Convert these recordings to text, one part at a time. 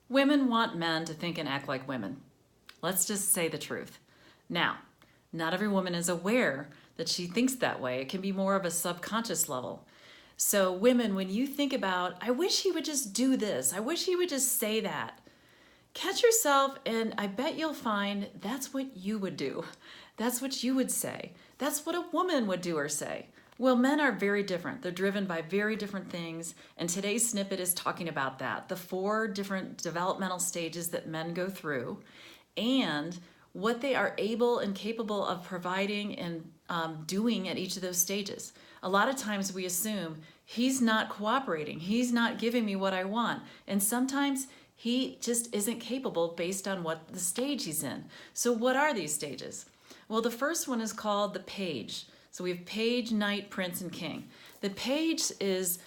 Women want men to think and act like women. Let's just say the truth. Now, not every woman is aware that she thinks that way. It can be more of a subconscious level. So, women, when you think about, I wish he would just do this, I wish he would just say that, catch yourself, and I bet you'll find that's what you would do. That's what you would say. That's what a woman would do or say. Well, men are very different. They're driven by very different things, and today's snippet is talking about that, the 4 different developmental stages that men go through, and what they are able and capable of providing and doing at each of those stages. A lot of times we assume he's not cooperating, he's not giving me what I want, and sometimes he just isn't capable based on what the stage he's in. So what are these stages? Well, the first one is called the page. So we have page, knight, prince, and king. The page is,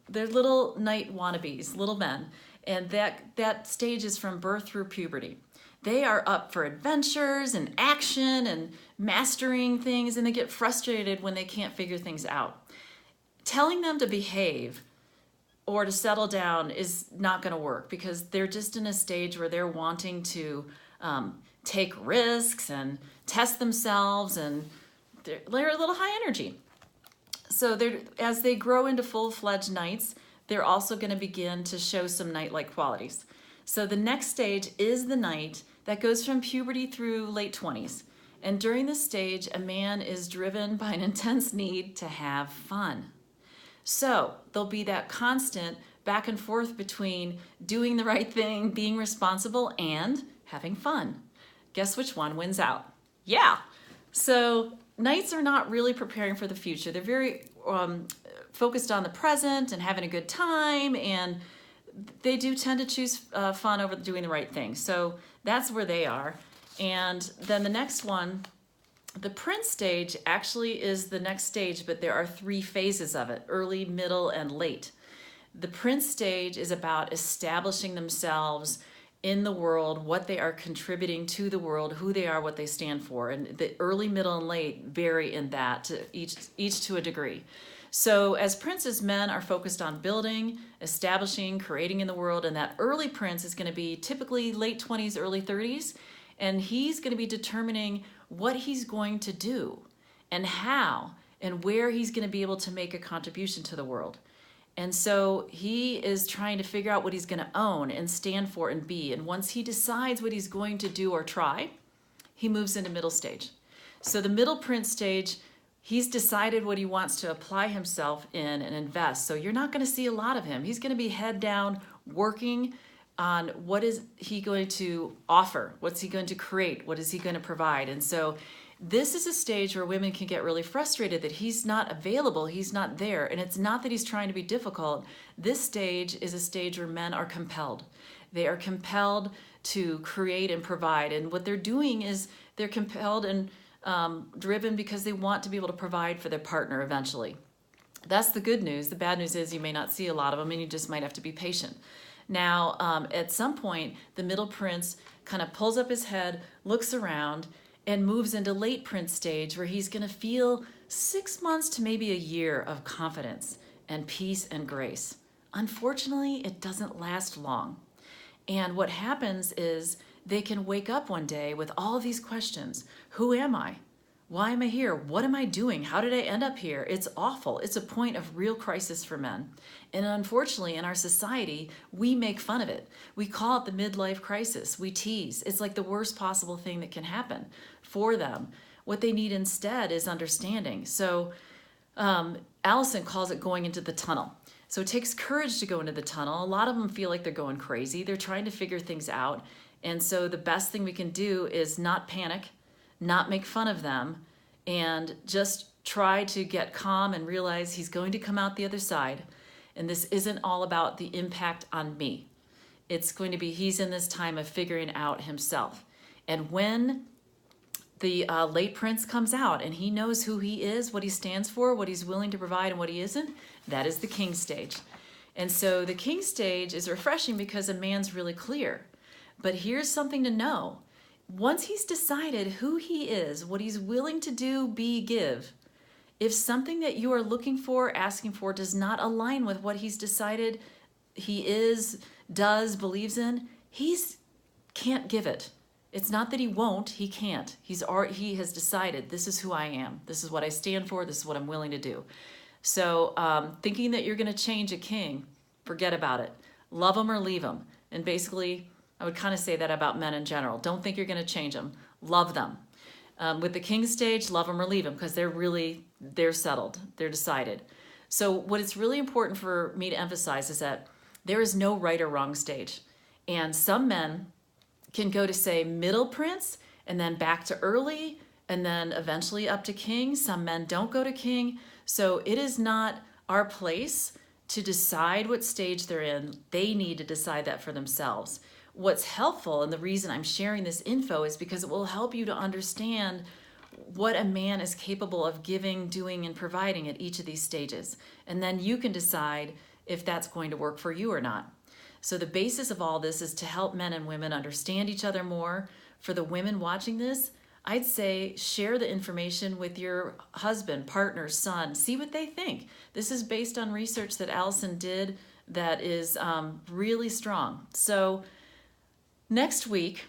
they're little knight wannabes, little men, and that stage is from birth through puberty. They are up for adventures and action and mastering things, and they get frustrated when they can't figure things out. Telling them to behave or to settle down is not going to work because they're just in a stage where they're wanting to take risks and test themselves, and they're a little high energy. So as they grow into full-fledged knights, they're also going to begin to show some knight-like qualities. So the next stage is the knight that goes from puberty through late 20s. And during this stage, a man is driven by an intense need to have fun. So there'll be that constant back and forth between doing the right thing, being responsible, and having fun. Guess which one wins out? Yeah. So knights are not really preparing for the future. They're very focused on the present and having a good time, and they do tend to choose fun over doing the right thing. So that's where they are. And then the next one, the prince stage, actually is the next stage, but there are 3 phases of it: early, middle, and late. The prince stage is about establishing themselves in the world, what they are contributing to the world, who they are, what they stand for. And the early, middle, and late vary in that, to each to a degree. So as princes, men are focused on building, establishing, creating in the world, and that early prince is going to be typically late 20s, early 30s, and he's going to be determining what he's going to do and how and where he's going to be able to make a contribution to the world. And so he is trying to figure out what he's going to own and stand for and be. And once he decides what he's going to do or try, he moves into middle stage. So the middle prince stage, he's decided what he wants to apply himself in and invest. So you're not going to see a lot of him. He's going to be head down, working on what is he going to offer, what's he going to create, what is he going to provide. And so this is a stage where women can get really frustrated that he's not available, he's not there. And it's not that he's trying to be difficult. This stage is a stage where men are compelled. They are compelled to create and provide. And what they're doing is they're compelled and driven because they want to be able to provide for their partner eventually. That's the good news. The bad news is you may not see a lot of them, and you just might have to be patient. Now, at some point, the middle prince kind of pulls up his head, looks around, and moves into late prince stage, where he's going to feel 6 months to maybe a year of confidence and peace and grace. Unfortunately, it doesn't last long. And what happens is they can wake up one day with all of these questions. Who am I? Why am I here? What am I doing? How did I end up here? It's awful. It's a point of real crisis for men. And unfortunately, in our society, we make fun of it. We call it the midlife crisis. We tease. It's like the worst possible thing that can happen for them. What they need instead is understanding. So Allison calls it going into the tunnel. So it takes courage to go into the tunnel. A lot of them feel like they're going crazy. They're trying to figure things out. And so the best thing we can do is not panic, not make fun of them, and just try to get calm and realize he's going to come out the other side. And this isn't all about the impact on me. It's going to be he's in this time of figuring out himself. And when the late prince comes out and he knows who he is, what he stands for, what he's willing to provide, and what he isn't, that is the king stage. And so the king stage is refreshing because a man's really clear. But here's something to know. Once he's decided who he is, what he's willing to do, be, give, if something that you are looking for, asking for, does not align with what he's decided believes in, can't give it. It's not that he won't, he can't. He has decided, this is who I am. This is what I stand for. This is what I'm willing to do. So thinking that you're going to change a king, forget about it. Love him or leave him. And basically, I would kind of say that about men in general. Don't think you're going to change them. Love them. With the king stage, love them or leave them, because they're settled. They're decided. So what it's really important for me to emphasize is that there is no right or wrong stage. And some men can go to, say, middle prince, and then back to early, and then eventually up to king. Some men don't go to king. So it is not our place to decide what stage they're in. They need to decide that for themselves. What's helpful, and the reason I'm sharing this info, is because it will help you to understand what a man is capable of giving, doing, and providing at each of these stages. And then you can decide if that's going to work for you or not. So the basis of all this is to help men and women understand each other more. For the women watching this, I'd say share the information with your husband, partner, son. See what they think. This is based on research that Allison did that is really strong. So next week,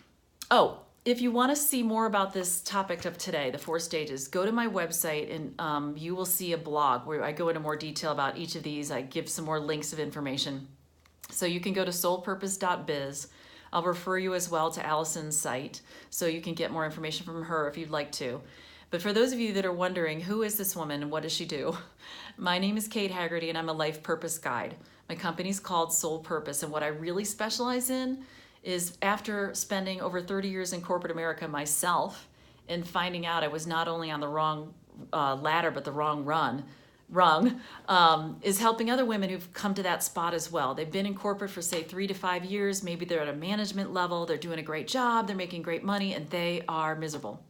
if you want to see more about this topic of today, the 4 stages, go to my website and you will see a blog where I go into more detail about each of these. I give some more links of information. So you can go to soulpurpose.biz. I'll refer you as well to Allison's site so you can get more information from her if you'd like to. But for those of you that are wondering, who is this woman and what does she do? My name is Kate Haggerty and I'm a life purpose guide. My company's called Soul Purpose, and what I really specialize in is, after spending over 30 years in corporate America myself and finding out I was not only on the wrong ladder but the wrong rung, is helping other women who've come to that spot as well. They've been in corporate for, say, 3 to 5 years. Maybe they're at a management level. They're doing a great job. They're making great money, and they are miserable.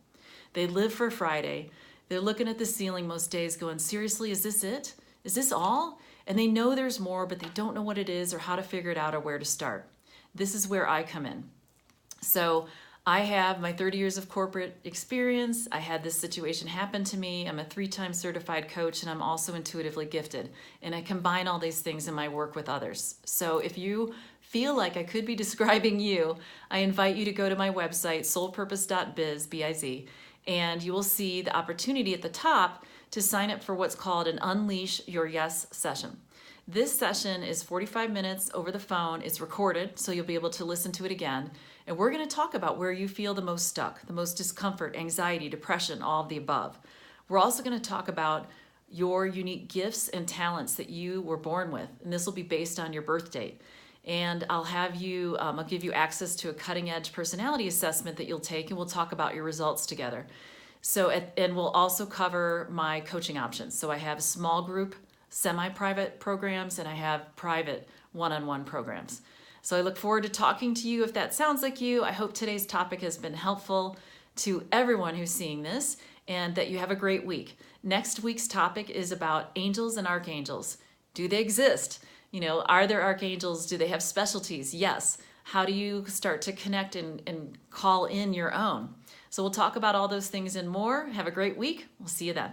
They live for Friday. They're looking at the ceiling most days going, seriously, is this it? Is this all? And they know there's more, but they don't know what it is or how to figure it out or where to start. This is where I come in. So I have my 30 years of corporate experience. I had this situation happen to me. I'm a 3-time certified coach, and I'm also intuitively gifted. And I combine all these things in my work with others. So if you feel like I could be describing you, I invite you to go to my website, soulpurpose.biz, B-I-Z, and you will see the opportunity at the top to sign up for what's called an Unleash Your Yes session. This session is 45 minutes over the phone. It's recorded, so you'll be able to listen to it again. And we're going to talk about where you feel the most stuck, the most discomfort, anxiety, depression, all of the above. We're also going to talk about your unique gifts and talents that you were born with, and this will be based on your birth date. And I'll give you access to a cutting-edge personality assessment that you'll take, and we'll talk about your results together. And we'll also cover my coaching options. So I have small group, semi-private programs, and I have private one-on-one programs. So I look forward to talking to you if that sounds like you. I hope today's topic has been helpful to everyone who's seeing this, and that you have a great week. Next week's topic is about angels and archangels. Do they exist? Are there archangels? Do they have specialties? Yes. How do you start to connect and call in your own? So we'll talk about all those things and more. Have a great week. We'll see you then.